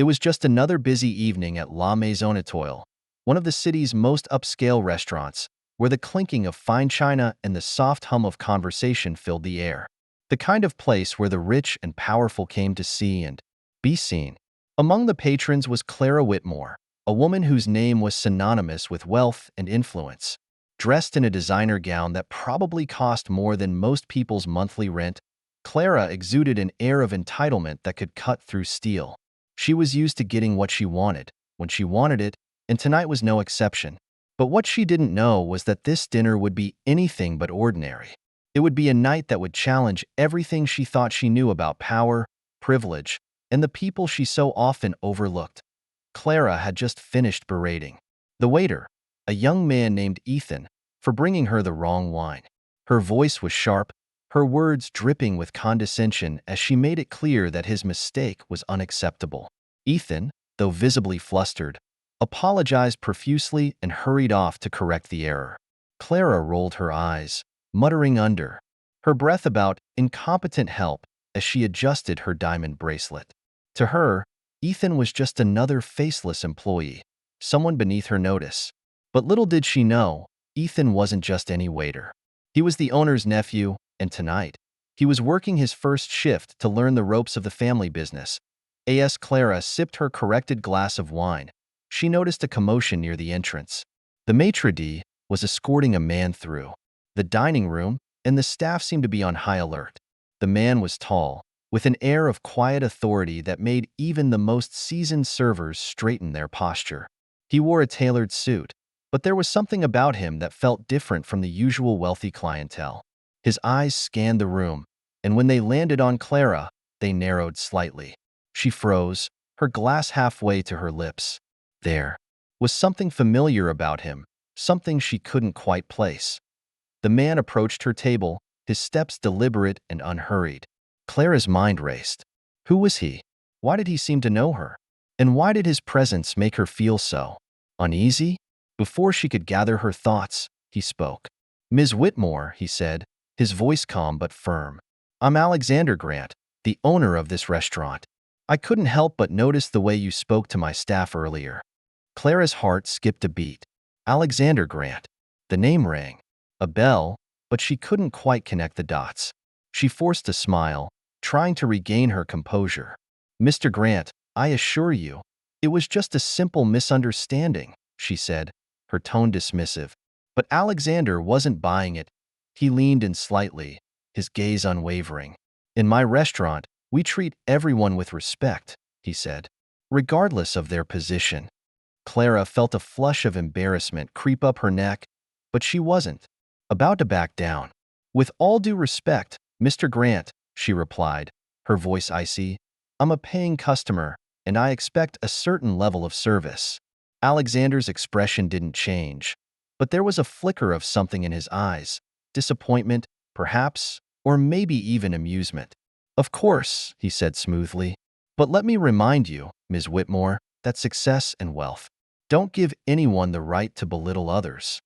It was just another busy evening at La Maison Étoile, one of the city's most upscale restaurants, where the clinking of fine china and the soft hum of conversation filled the air. The kind of place where the rich and powerful came to see and be seen. Among the patrons was Clara Whitmore, a woman whose name was synonymous with wealth and influence. Dressed in a designer gown that probably cost more than most people's monthly rent, Clara exuded an air of entitlement that could cut through steel. She was used to getting what she wanted, when she wanted it, and tonight was no exception. But what she didn't know was that this dinner would be anything but ordinary. It would be a night that would challenge everything she thought she knew about power, privilege, and the people she so often overlooked. Clara had just finished berating the waiter, a young man named Ethan, for bringing her the wrong wine. Her voice was sharp, her words dripping with condescension as she made it clear that his mistake was unacceptable. Ethan, though visibly flustered, apologized profusely and hurried off to correct the error. Clara rolled her eyes, muttering under her breath about incompetent help as she adjusted her diamond bracelet. To her, Ethan was just another faceless employee, someone beneath her notice. But little did she know, Ethan wasn't just any waiter. He was the owner's nephew, and tonight, he was working his first shift to learn the ropes of the family business. As Clara sipped her corrected glass of wine, she noticed a commotion near the entrance. The maitre d' was escorting a man through the dining room, and the staff seemed to be on high alert. The man was tall, with an air of quiet authority that made even the most seasoned servers straighten their posture. He wore a tailored suit, but there was something about him that felt different from the usual wealthy clientele. His eyes scanned the room, and when they landed on Clara, they narrowed slightly. She froze, her glass halfway to her lips. There was something familiar about him, something she couldn't quite place. The man approached her table, his steps deliberate and unhurried. Clara's mind raced. Who was he? Why did he seem to know her? And why did his presence make her feel so uneasy? Before she could gather her thoughts, he spoke. "Ms. Whitmore," he said, his voice calm but firm. "I'm Alexander Grant, the owner of this restaurant. I couldn't help but notice the way you spoke to my staff earlier." Clara's heart skipped a beat. Alexander Grant. The name rang a bell, but she couldn't quite connect the dots. She forced a smile, trying to regain her composure. "Mr. Grant, I assure you, it was just a simple misunderstanding," she said, her tone dismissive. But Alexander wasn't buying it. He leaned in slightly, his gaze unwavering. "In my restaurant, we treat everyone with respect," he said, "regardless of their position." Clara felt a flush of embarrassment creep up her neck, but she wasn't about to back down. "With all due respect, Mr. Grant," she replied, her voice icy, "I'm a paying customer, and I expect a certain level of service." Alexander's expression didn't change, but there was a flicker of something in his eyes, disappointment, perhaps, or maybe even amusement. "Of course," he said smoothly, "but let me remind you, Ms. Whitmore, that success and wealth don't give anyone the right to belittle others."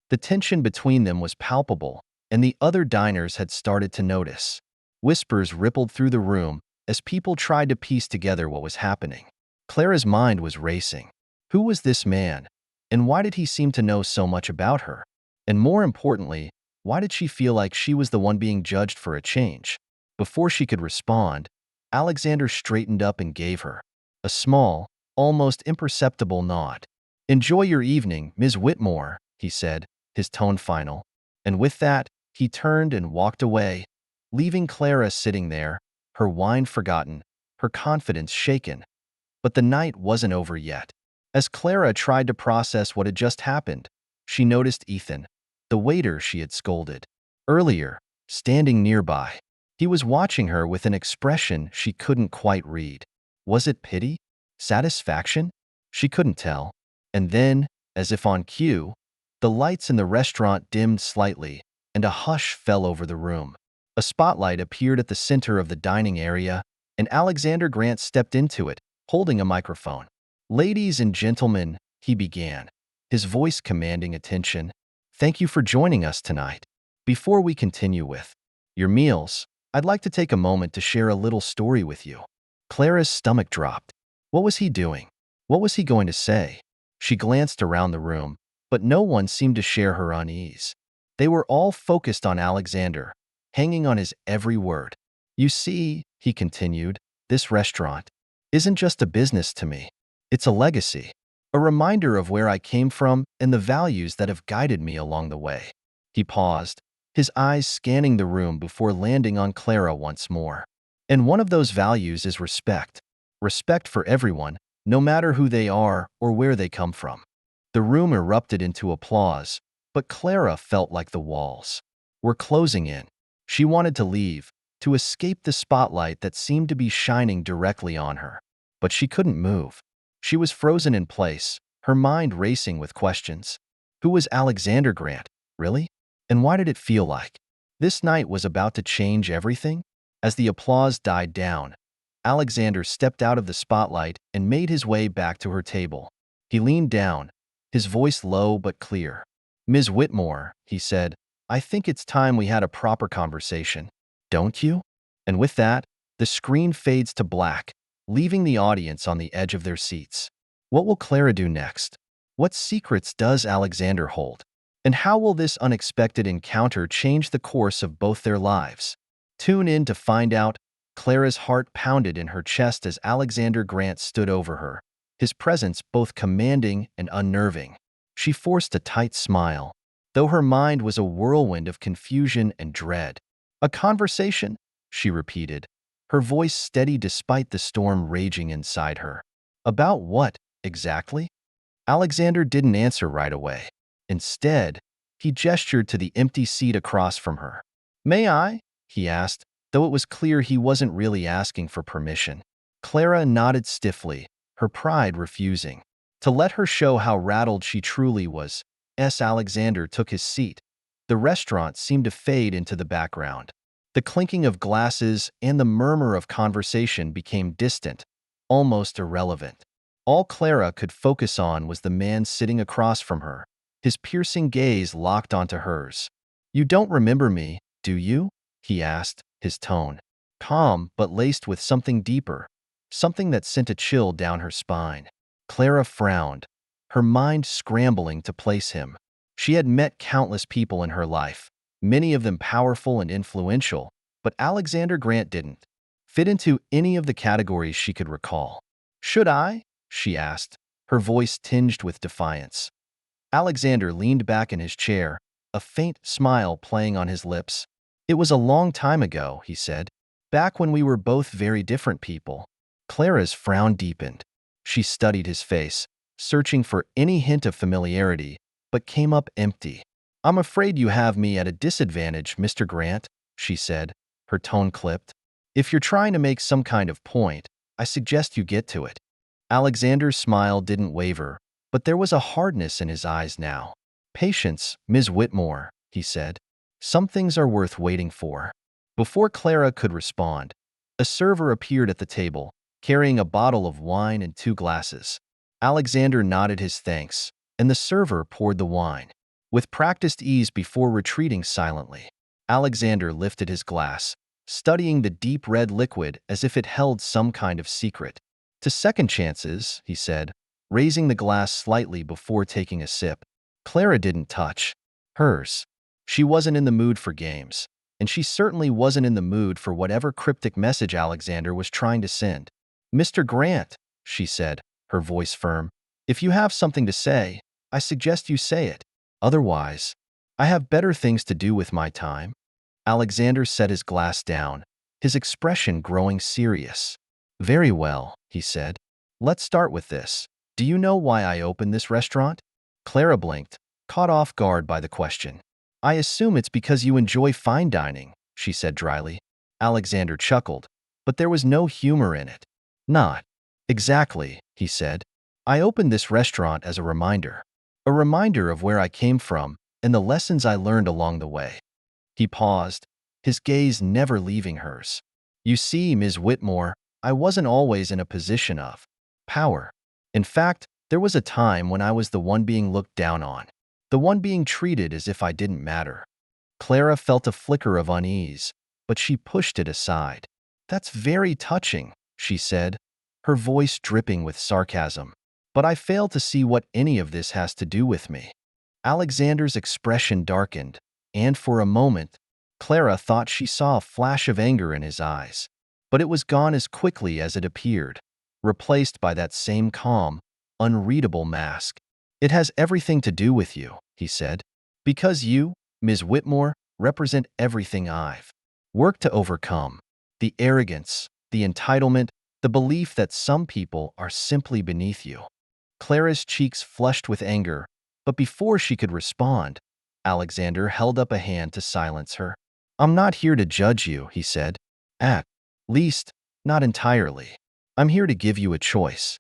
The tension between them was palpable, and the other diners had started to notice. Whispers rippled through the room as people tried to piece together what was happening. Clara's mind was racing. Who was this man, and why did he seem to know so much about her? And more importantly, why did she feel like she was the one being judged for a change? Before she could respond, Alexander straightened up and gave her a small, almost imperceptible nod. "Enjoy your evening, Ms. Whitmore," he said, his tone final. And with that, he turned and walked away, leaving Clara sitting there, her wine forgotten, her confidence shaken. But the night wasn't over yet. As Clara tried to process what had just happened, she noticed Ethan, the waiter she had scolded earlier, standing nearby. He was watching her with an expression she couldn't quite read. Was it pity? Satisfaction? She couldn't tell. And then, as if on cue, the lights in the restaurant dimmed slightly, and a hush fell over the room. A spotlight appeared at the center of the dining area, and Alexander Grant stepped into it, holding a microphone. "Ladies and gentlemen," he began, his voice commanding attention, "thank you for joining us tonight. Before we continue with your meals, I'd like to take a moment to share a little story with you." Clara's stomach dropped. What was he doing? What was he going to say? She glanced around the room, but no one seemed to share her unease. They were all focused on Alexander, hanging on his every word. You see, he continued, this restaurant isn't just a business to me. It's a legacy, a reminder of where I came from and the values that have guided me along the way. He paused, his eyes scanning the room before landing on Clara once more. And one of those values is respect. Respect for everyone, no matter who they are or where they come from. The room erupted into applause, but Clara felt like the walls were closing in. She wanted to leave, to escape the spotlight that seemed to be shining directly on her. But she couldn't move. She was frozen in place, her mind racing with questions. Who was Alexander Grant, really? And why did it feel like this night was about to change everything? As the applause died down, Alexander stepped out of the spotlight and made his way back to her table. He leaned down, his voice low but clear. Ms. Whitmore, he said, I think it's time we had a proper conversation. Don't you? And with that, the screen fades to black, leaving the audience on the edge of their seats. What will Clara do next? What secrets does Alexander hold? And how will this unexpected encounter change the course of both their lives? Tune in to find out. Clara's heart pounded in her chest as Alexander Grant stood over her, his presence both commanding and unnerving. She forced a tight smile, though her mind was a whirlwind of confusion and dread. A conversation? She repeated, her voice steady despite the storm raging inside her. About what, exactly? Alexander didn't answer right away. Instead, he gestured to the empty seat across from her. May I? He asked, though it was clear he wasn't really asking for permission. Clara nodded stiffly, her pride refusing to let her show how rattled she truly was. Alexander took his seat. The restaurant seemed to fade into the background. The clinking of glasses and the murmur of conversation became distant, almost irrelevant. All Clara could focus on was the man sitting across from her, his piercing gaze locked onto hers. You don't remember me, do you? He asked, his tone calm but laced with something deeper, something that sent a chill down her spine. Clara frowned, her mind scrambling to place him. She had met countless people in her life, many of them powerful and influential, but Alexander Grant didn't fit into any of the categories she could recall. Should I? She asked, her voice tinged with defiance. Alexander leaned back in his chair, a faint smile playing on his lips. It was a long time ago, he said, back when we were both very different people. Clara's frown deepened. She studied his face, searching for any hint of familiarity, but came up empty. I'm afraid you have me at a disadvantage, Mr. Grant, she said, her tone clipped. If you're trying to make some kind of point, I suggest you get to it. Alexander's smile didn't waver, but there was a hardness in his eyes now. Patience, Ms. Whitmore, he said. Some things are worth waiting for. Before Clara could respond, a server appeared at the table, carrying a bottle of wine and 2 glasses. Alexander nodded his thanks, and the server poured the wine. With practiced ease before retreating silently, Alexander lifted his glass, studying the deep red liquid as if it held some kind of secret. To second chances, he said, raising the glass slightly before taking a sip. Clara didn't touch hers. She wasn't in the mood for games, and she certainly wasn't in the mood for whatever cryptic message Alexander was trying to send. Mr. Grant, she said, her voice firm, if you have something to say, I suggest you say it. Otherwise, I have better things to do with my time. Alexander set his glass down, his expression growing serious. Very well, he said. Let's start with this. Do you know why I opened this restaurant? Clara blinked, caught off guard by the question. I assume it's because you enjoy fine dining, she said dryly. Alexander chuckled, but there was no humor in it. Not exactly, he said. I opened this restaurant as a reminder of where I came from and the lessons I learned along the way. He paused, his gaze never leaving hers. You see, Ms. Whitmore, I wasn't always in a position of power. In fact, there was a time when I was the one being looked down on, the one being treated as if I didn't matter. Clara felt a flicker of unease, but she pushed it aside. That's very touching, she said, her voice dripping with sarcasm. But I fail to see what any of this has to do with me. Alexander's expression darkened, and for a moment, Clara thought she saw a flash of anger in his eyes. But it was gone as quickly as it appeared, replaced by that same calm, unreadable mask. It has everything to do with you, he said. Because you, Ms. Whitmore, represent everything I've worked to overcome. The arrogance, the entitlement, the belief that some people are simply beneath you. Clara's cheeks flushed with anger, but before she could respond, Alexander held up a hand to silence her. I'm not here to judge you, he said. At least, not entirely. I'm here to give you a choice.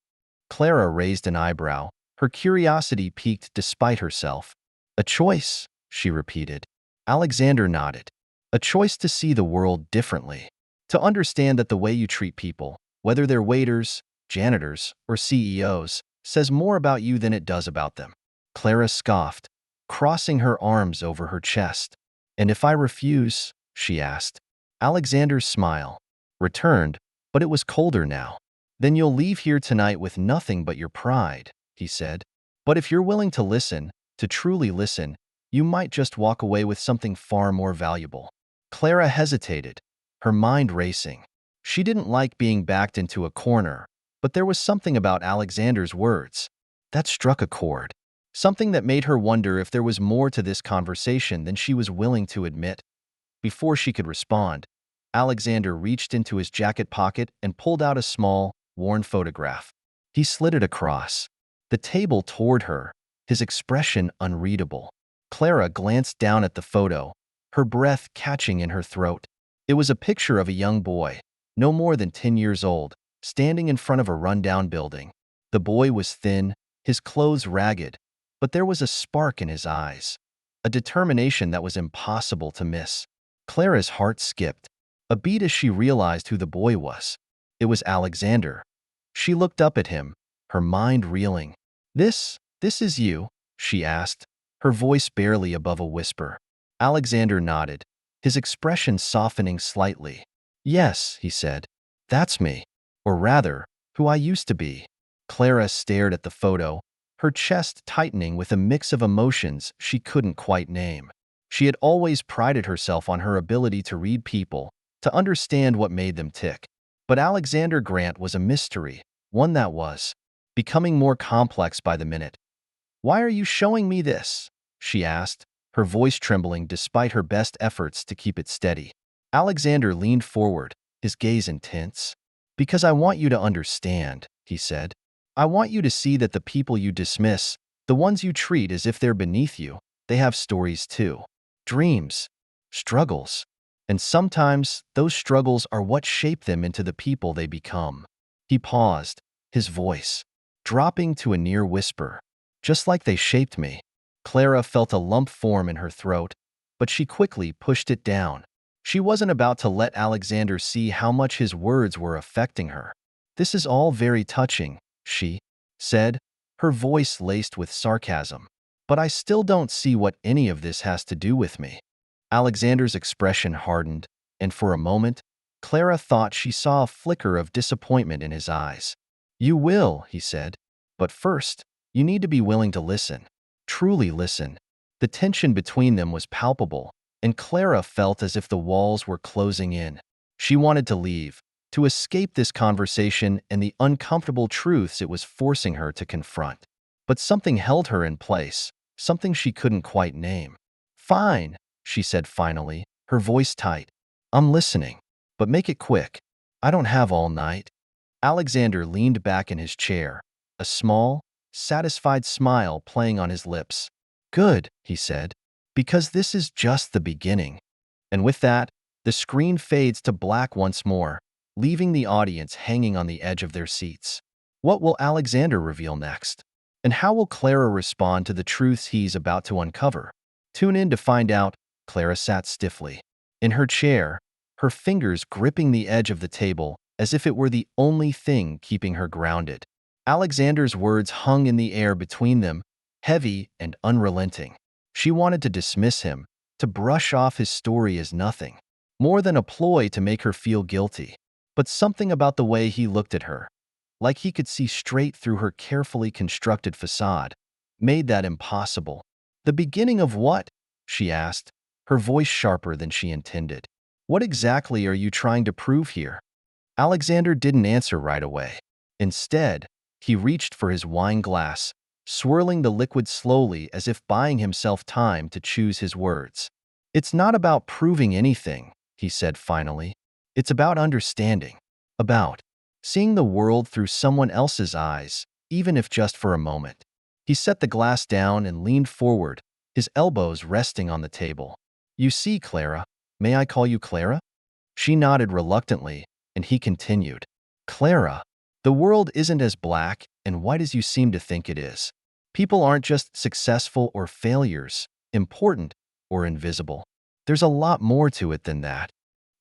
Clara raised an eyebrow, her curiosity piqued despite herself. A choice, she repeated. Alexander nodded. A choice to see the world differently. To understand that the way you treat people, whether they're waiters, janitors, or CEOs, says more about you than it does about them. Clara scoffed, crossing her arms over her chest. And if I refuse? She asked. Alexander's smile returned, but it was colder now. Then you'll leave here tonight with nothing but your pride, he said. But if you're willing to listen, to truly listen, you might just walk away with something far more valuable. Clara hesitated, her mind racing. She didn't like being backed into a corner, but there was something about Alexander's words that struck a chord. Something that made her wonder if there was more to this conversation than she was willing to admit. Before she could respond, Alexander reached into his jacket pocket and pulled out a small, worn photograph. He slid it across the table toward her, his expression unreadable. Clara glanced down at the photo, her breath catching in her throat. It was a picture of a young boy, no more than 10 years old, standing in front of a rundown building. The boy was thin, his clothes ragged, but there was a spark in his eyes, a determination that was impossible to miss. Clara's heart skipped, a beat as she realized who the boy was. It was Alexander. She looked up at him, her mind reeling. This is you?" she asked, her voice barely above a whisper. Alexander nodded, his expression softening slightly. "Yes," he said. "That's me. Or rather, who I used to be." Clara stared at the photo, her chest tightening with a mix of emotions she couldn't quite name. She had always prided herself on her ability to read people, to understand what made them tick. But Alexander Grant was a mystery, one that was becoming more complex by the minute. "Why are you showing me this?" she asked, her voice trembling despite her best efforts to keep it steady. Alexander leaned forward, his gaze intense. "Because I want you to understand," he said. "I want you to see that the people you dismiss, the ones you treat as if they're beneath you, they have stories too. Dreams, struggles. And sometimes those struggles are what shape them into the people they become." He paused, his voice dropping to a near whisper. "Just like they shaped me." Clara felt a lump form in her throat, but she quickly pushed it down. She wasn't about to let Alexander see how much his words were affecting her. "This is all very touching," she said, her voice laced with sarcasm. "But I still don't see what any of this has to do with me." Alexander's expression hardened, and for a moment, Clara thought she saw a flicker of disappointment in his eyes. "You will," he said. "But first, you need to be willing to listen. Truly listen." The tension between them was palpable, and Clara felt as if the walls were closing in. She wanted to leave, to escape this conversation and the uncomfortable truths it was forcing her to confront. But something held her in place, something she couldn't quite name. "Fine," she said finally, her voice tight. "I'm listening. But make it quick. I don't have all night." Alexander leaned back in his chair, a small, satisfied smile playing on his lips. "Good," he said, "because this is just the beginning." And with that, the screen fades to black once more, leaving the audience hanging on the edge of their seats. What will Alexander reveal next? And how will Clara respond to the truths he's about to uncover? Tune in to find out. Clara sat stiffly in her chair, her fingers gripping the edge of the table as if it were the only thing keeping her grounded. Alexander's words hung in the air between them, heavy and unrelenting. She wanted to dismiss him, to brush off his story as nothing, more than a ploy to make her feel guilty. But something about the way he looked at her, like he could see straight through her carefully constructed facade, made that impossible. "The beginning of what?" she asked, her voice sharper than she intended. "What exactly are you trying to prove here?" Alexander didn't answer right away. Instead, he reached for his wine glass, swirling the liquid slowly as if buying himself time to choose his words. "It's not about proving anything," he said finally. "It's about understanding. About seeing the world through someone else's eyes, even if just for a moment." He set the glass down and leaned forward, his elbows resting on the table. "You see, Clara, may I call you Clara?" She nodded reluctantly, and he continued. "Clara, the world isn't as black and white as you seem to think it is. People aren't just successful or failures, important or invisible. There's a lot more to it than that."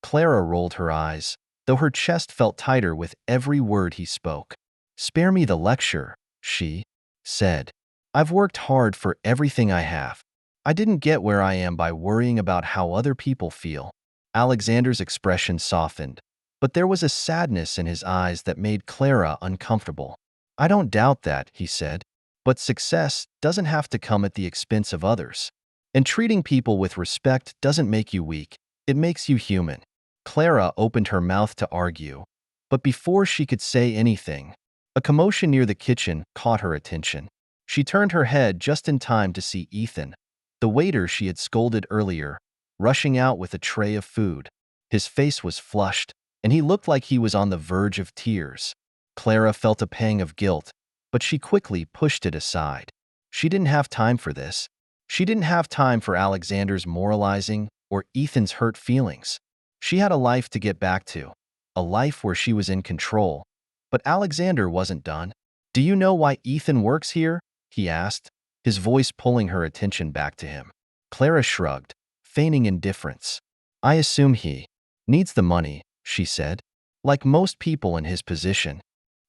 Clara rolled her eyes, though her chest felt tighter with every word he spoke. "Spare me the lecture," she said. "I've worked hard for everything I have. I didn't get where I am by worrying about how other people feel." Alexander's expression softened, but there was a sadness in his eyes that made Clara uncomfortable. "I don't doubt that," he said, "but success doesn't have to come at the expense of others. And treating people with respect doesn't make you weak, it makes you human." Clara opened her mouth to argue, but before she could say anything, a commotion near the kitchen caught her attention. She turned her head just in time to see Ethan, the waiter she had scolded earlier, rushing out with a tray of food. His face was flushed, and he looked like he was on the verge of tears. Clara felt a pang of guilt, but she quickly pushed it aside. She didn't have time for this. She didn't have time for Alexander's moralizing or Ethan's hurt feelings. She had a life to get back to, a life where she was in control. But Alexander wasn't done. "Do you know why Ethan works here?" he asked, his voice pulling her attention back to him. Clara shrugged, feigning indifference. "I assume he needs the money," she said. "Like most people in his position."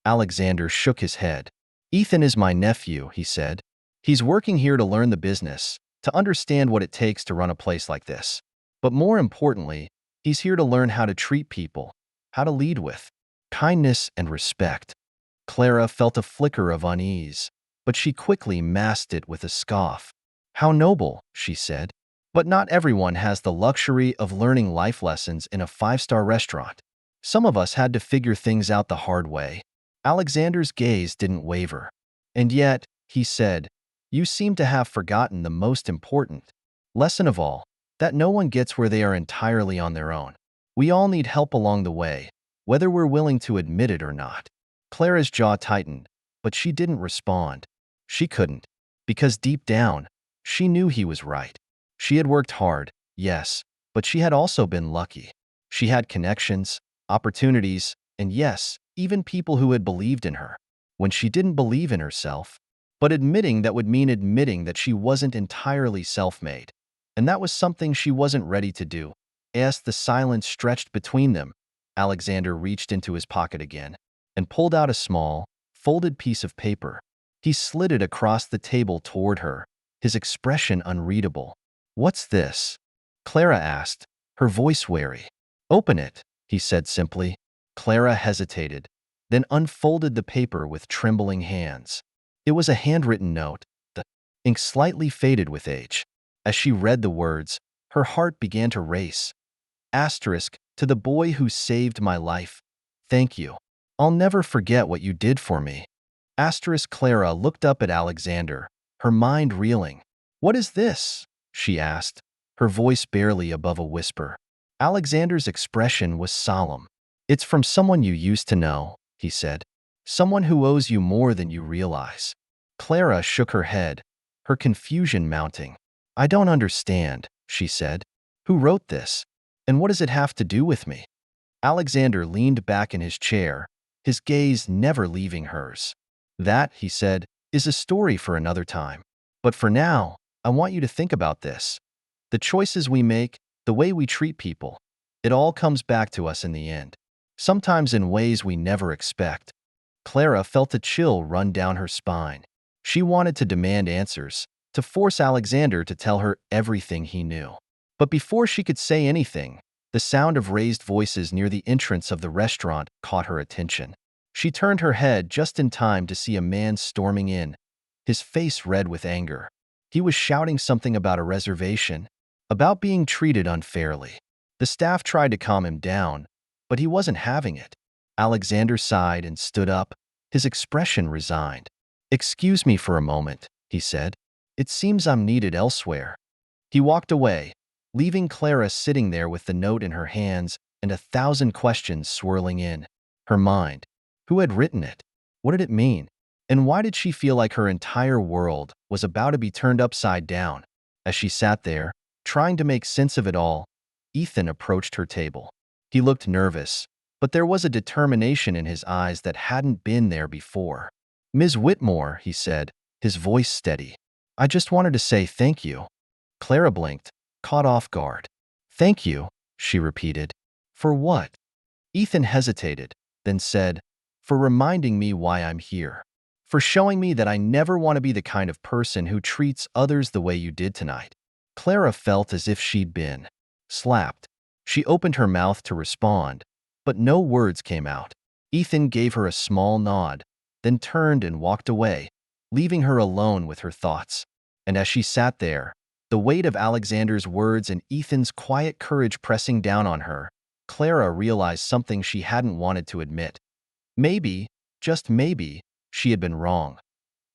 Alexander shook his head. "Ethan is my nephew," he said. "He's working here to learn the business, to understand what it takes to run a place like this. But more importantly, he's here to learn how to treat people, how to lead with kindness and respect." Clara felt a flicker of unease, but she quickly masked it with a scoff. "How noble," she said. "But not everyone has the luxury of learning life lessons in a five-star restaurant. Some of us had to figure things out the hard way." Alexander's gaze didn't waver. "And yet," he said, "you seem to have forgotten the most important lesson of all, that no one gets where they are entirely on their own. We all need help along the way, whether we're willing to admit it or not." Clara's jaw tightened, but she didn't respond. She couldn't, because deep down, she knew he was right. She had worked hard, yes, but she had also been lucky. She had connections, opportunities, and yes, even people who had believed in her when she didn't believe in herself. But admitting that would mean admitting that she wasn't entirely self-made. And that was something she wasn't ready to do. As the silence stretched between them, Alexander reached into his pocket again and pulled out a small, folded piece of paper. He slid it across the table toward her, his expression unreadable. "What's this?" Clara asked, her voice wary. "Open it," he said simply. Clara hesitated, then unfolded the paper with trembling hands. It was a handwritten note, the ink slightly faded with age. As she read the words, her heart began to race. Asterisk, "To the boy who saved my life. Thank you. I'll never forget what you did for me." Asterisk. Clara looked up at Alexander, her mind reeling. "What is this?" she asked, her voice barely above a whisper. Alexander's expression was solemn. "It's from someone you used to know," he said. "Someone who owes you more than you realize." Clara shook her head, her confusion mounting. "I don't understand," she said. "Who wrote this? And what does it have to do with me?" Alexander leaned back in his chair, his gaze never leaving hers. "That," he said, "is a story for another time. But for now, I want you to think about this. The choices we make, the way we treat people, it all comes back to us in the end. Sometimes in ways we never expect." Clara felt a chill run down her spine. She wanted to demand answers, to force Alexander to tell her everything he knew. But before she could say anything, the sound of raised voices near the entrance of the restaurant caught her attention. She turned her head just in time to see a man storming in, his face red with anger. He was shouting something about a reservation, about being treated unfairly. The staff tried to calm him down, but he wasn't having it. Alexander sighed and stood up, his expression resigned. "Excuse me for a moment," he said. "It seems I'm needed elsewhere." He walked away, leaving Clara sitting there with the note in her hands and 1,000 questions swirling in her mind. Who had written it? What did it mean? And why did she feel like her entire world was about to be turned upside down? As she sat there, trying to make sense of it all, Ethan approached her table. He looked nervous, but there was a determination in his eyes that hadn't been there before. "Ms. Whitmore," he said, his voice steady. "I just wanted to say thank you." Clara blinked, caught off guard. "Thank you," she repeated. "For what?" Ethan hesitated, then said, "For reminding me why I'm here. For showing me that I never want to be the kind of person who treats others the way you did tonight." Clara felt as if she'd been slapped. She opened her mouth to respond, but no words came out. Ethan gave her a small nod, then turned and walked away, leaving her alone with her thoughts. And as she sat there, the weight of Alexander's words and Ethan's quiet courage pressing down on her, Clara realized something she hadn't wanted to admit. Maybe, just maybe, she had been wrong.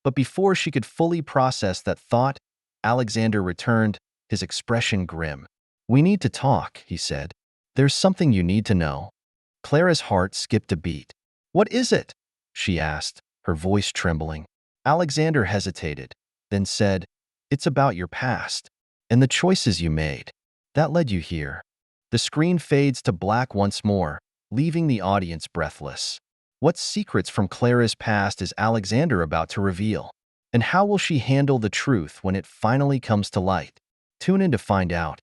But before she could fully process that thought, Alexander returned, his expression grim. "We need to talk," he said. "There's something you need to know." Clara's heart skipped a beat. "What is it?" she asked, her voice trembling. Alexander hesitated, then said, "It's about your past and the choices you made. That led you here." The screen fades to black once more, leaving the audience breathless. What secrets from Clara's past is Alexander about to reveal? And how will she handle the truth when it finally comes to light? Tune in to find out.